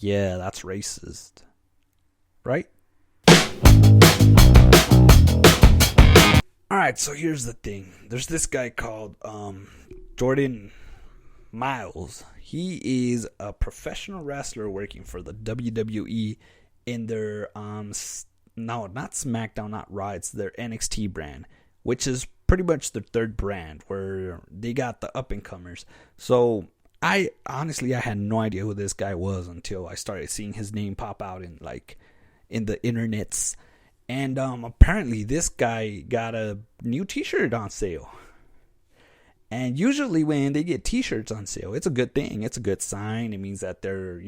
Yeah, that's racist. Right? Alright, so here's the thing. There's this guy called Jordan Miles. He is a professional wrestler working for the WWE in their no, not SmackDown, not Raw, it's their NXT brand, which is pretty much their third brand where they got the up and comers. So I had no idea who this guy was until I started seeing his name pop out in the internets. And apparently this guy got a new t-shirt on sale. And usually when they get t-shirts on sale, it's a good thing. It's a good sign. It means that they're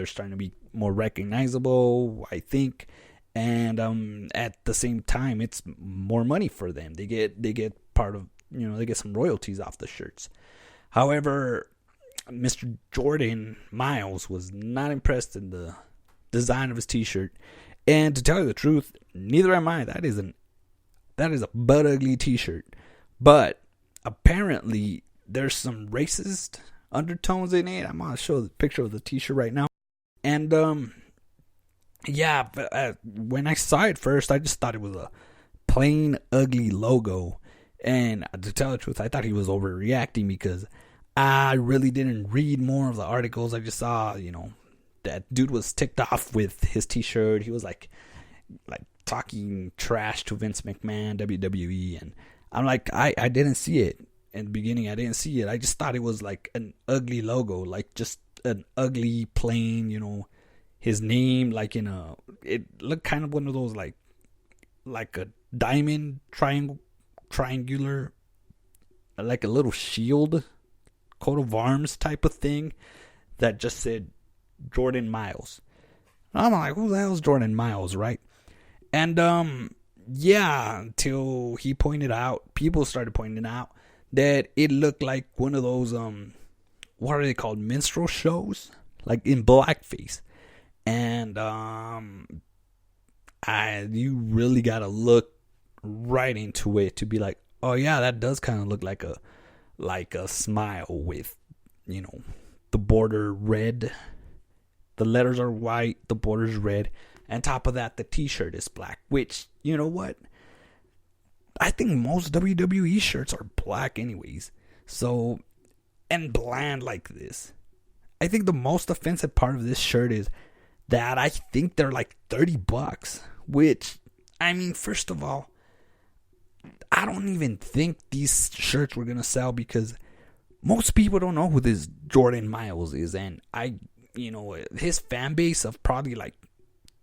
starting to be more recognizable, I think. And at the same time, it's more money for them. They get part of, they get some royalties off the shirts. However, Mr. Jordan Miles was not impressed in the design of his t-shirt. And to tell you the truth, neither am I. That is a butt ugly t-shirt. But apparently there's some racist undertones in it. I'm gonna show the picture of the t-shirt right now. And when I saw it first, I just thought it was a plain ugly logo. And to tell the truth, I thought he was overreacting because I really didn't read more of the articles. I just saw, that dude was ticked off with his t-shirt. He was like talking trash to Vince McMahon, WWE, and I'm like, I didn't see it in the beginning. I didn't see it. I just thought it was like an ugly logo, like just an ugly plain, his name it looked kind of one of those like a diamond triangular, like a little shield, coat of arms type of thing that just said Jordan Miles. I'm like, who the hell's Jordan Miles, right? And until people started pointing out that it looked like one of those what are they called, minstrel shows, like in blackface. And you really gotta look right into it to be like, oh yeah, that does kind of look like a smile with the border red. The letters are white, the border's red, and top of that, the t-shirt is black, which, you know what? I think most WWE shirts are black anyways. So, and bland like this. I think the most offensive part of this shirt is that I think they're like $30, which, I mean, first of all, I don't even think these shirts were going to sell because most people don't know who this Jordan Miles is, and his fan base of probably like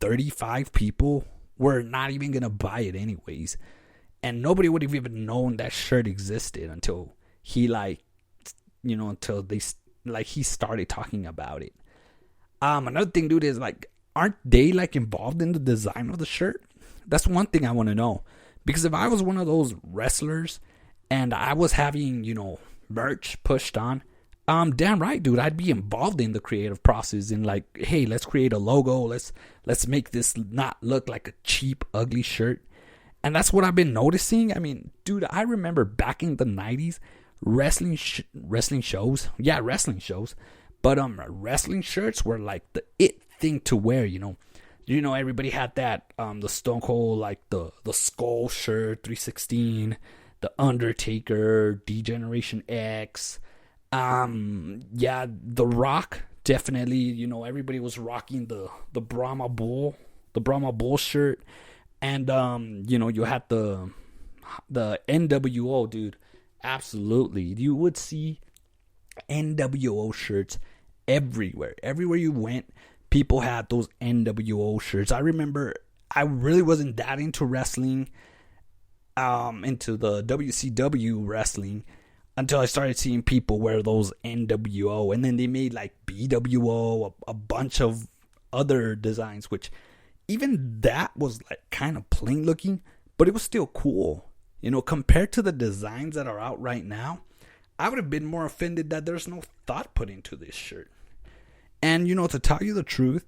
35 people were not even gonna buy it anyways, and nobody would have even known that shirt existed until he he started talking about it. Another thing, dude, is like, aren't they like involved in the design of the shirt? That's one thing I want to know, because if I was one of those wrestlers and I was having merch pushed on, damn right, dude, I'd be involved in the creative process and like, hey, let's create a logo. Let's make this not look like a cheap, ugly shirt. And that's what I've been noticing. I mean, dude, I remember back in the 90s, wrestling shows. Yeah, wrestling shows. But wrestling shirts were like the it thing to wear, everybody had that, the Stone Cold, like the Skull shirt, 316, the Undertaker, D-Generation X. The Rock, definitely, everybody was rocking the Brahma Bull shirt. And, you had the NWO, dude. Absolutely. You would see NWO shirts everywhere. Everywhere you went, people had those NWO shirts. I remember I really wasn't that into wrestling, into the WCW wrestling, until I started seeing people wear those NWO. And then they made like BWO, a bunch of other designs, which even that was like kind of plain looking, but it was still cool. Compared to the designs that are out right now, I would have been more offended that there's no thought put into this shirt. And, to tell you the truth,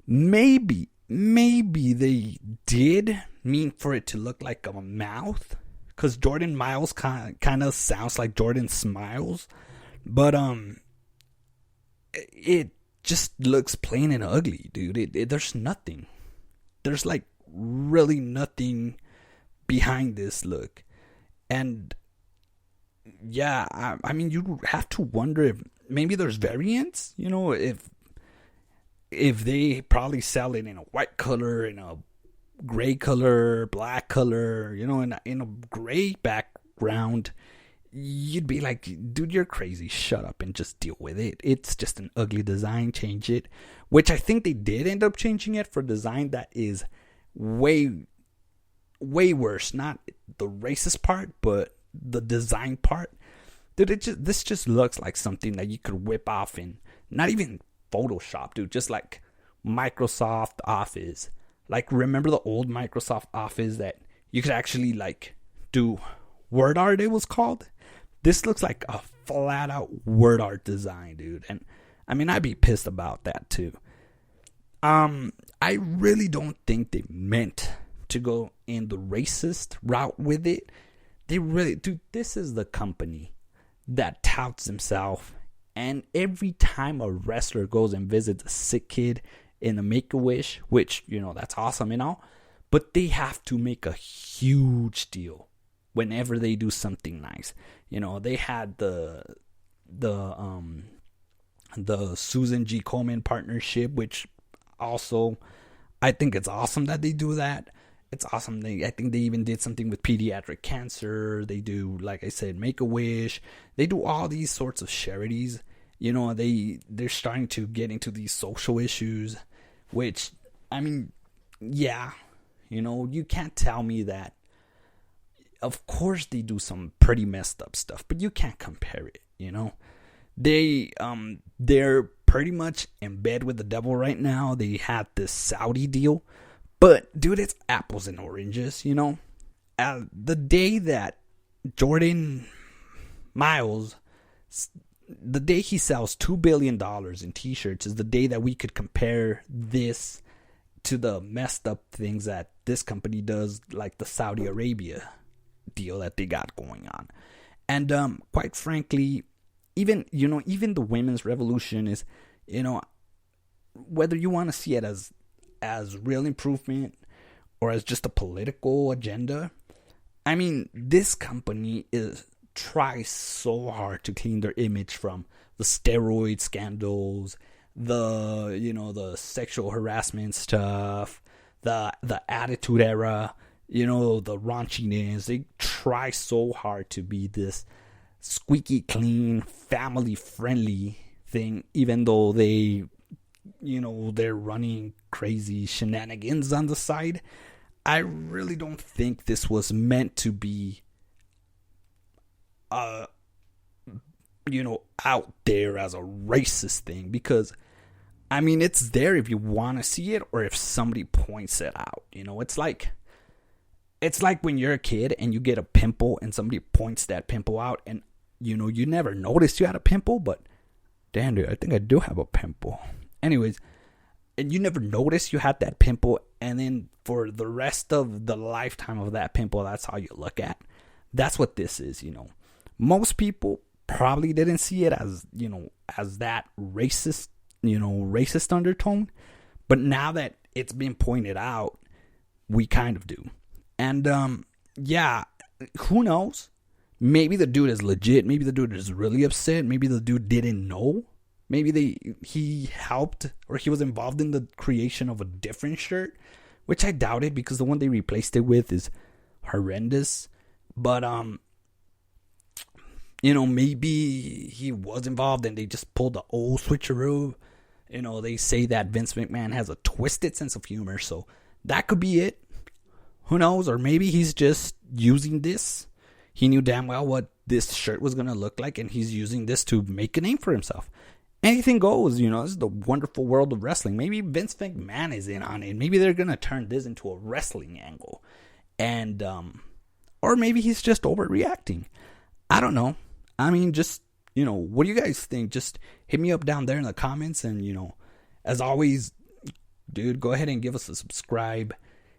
maybe they did mean for it to look like a mouth, because Jordan Miles kind of sounds like Jordan Smiles. But it just looks plain and ugly, dude. There's nothing. There's like really nothing behind this look. And yeah, I mean, you have to wonder if maybe there's variants, if they probably sell it in a white color, in a gray color, black color, in a gray background. You'd be like, dude, you're crazy. Shut up and just deal with it. It's just an ugly design. Change it. Which I think they did end up changing it for design that is way, way worse. Not the racist part, but the design part. Dude, this just looks like something that you could whip off in not even Photoshop, dude. Just like Microsoft Office. Like, remember the old Microsoft Office that you could actually like do word art, it was called? This looks like a flat out word art design, dude. And I mean, I'd be pissed about that too. I really don't think they meant to go in the racist route with it. They really, dude, this is the company that touts himself. And every time a wrestler goes and visits a sick kid in a Make-A-Wish, which, that's awesome and all, but they have to make a huge deal whenever they do something nice. They had the Susan G. Komen partnership, which also I think it's awesome that they do that. It's awesome. I think they even did something with pediatric cancer. They do, like I said, Make-A-Wish. They do all these sorts of charities. They're starting to get into these social issues, which, I mean, yeah, you can't tell me that. Of course they do some pretty messed up stuff, but you can't compare it, They're pretty much in bed with the devil right now. They had this Saudi deal, but dude, it's apples and oranges, The day that Jordan Miles, the day he sells $2 billion in t-shirts is the day that we could compare this to the messed up things that this company does, like the Saudi Arabia deal that they got going on. And quite frankly, even the women's revolution is, whether you want to see it as real improvement or as just a political agenda, I mean, this company tries so hard to clean their image from the steroid scandals, the sexual harassment stuff, the attitude era, the raunchiness. They try so hard to be this squeaky clean, family friendly thing, even though they're running crazy shenanigans on the side. I really don't think this was meant to be out there as a racist thing, because I mean, it's there if you want to see it or if somebody points it out. It's like when you're a kid and you get a pimple and somebody points that pimple out, and you never noticed you had a pimple, but damn, dude, I think I do have a pimple. Anyways, and you never noticed you had that pimple, and then for the rest of the lifetime of that pimple, that's how you look at. That's what this is, Most people probably didn't see it as that racist, racist undertone, but now that it's been pointed out, we kind of do. And yeah, who knows? Maybe the dude is legit. Maybe the dude is really upset. Maybe the dude didn't know. Maybe he helped, or he was involved in the creation of a different shirt, which I doubted, because the one they replaced it with is horrendous. But maybe he was involved and they just pulled the old switcheroo. They say that Vince McMahon has a twisted sense of humor, so that could be it. Who knows? Or maybe he's just using this. He knew damn well what this shirt was going to look like, and he's using this to make a name for himself. Anything goes, this is the wonderful world of wrestling. Maybe Vince McMahon is in on it. Maybe they're going to turn this into a wrestling angle. And, or maybe he's just overreacting. I don't know. I mean, just, what do you guys think? Just hit me up down there in the comments. And, as always, dude, go ahead and give us a subscribe.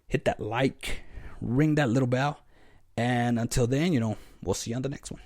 Hit that like. Ring that little bell. And until then, we'll see you on the next one.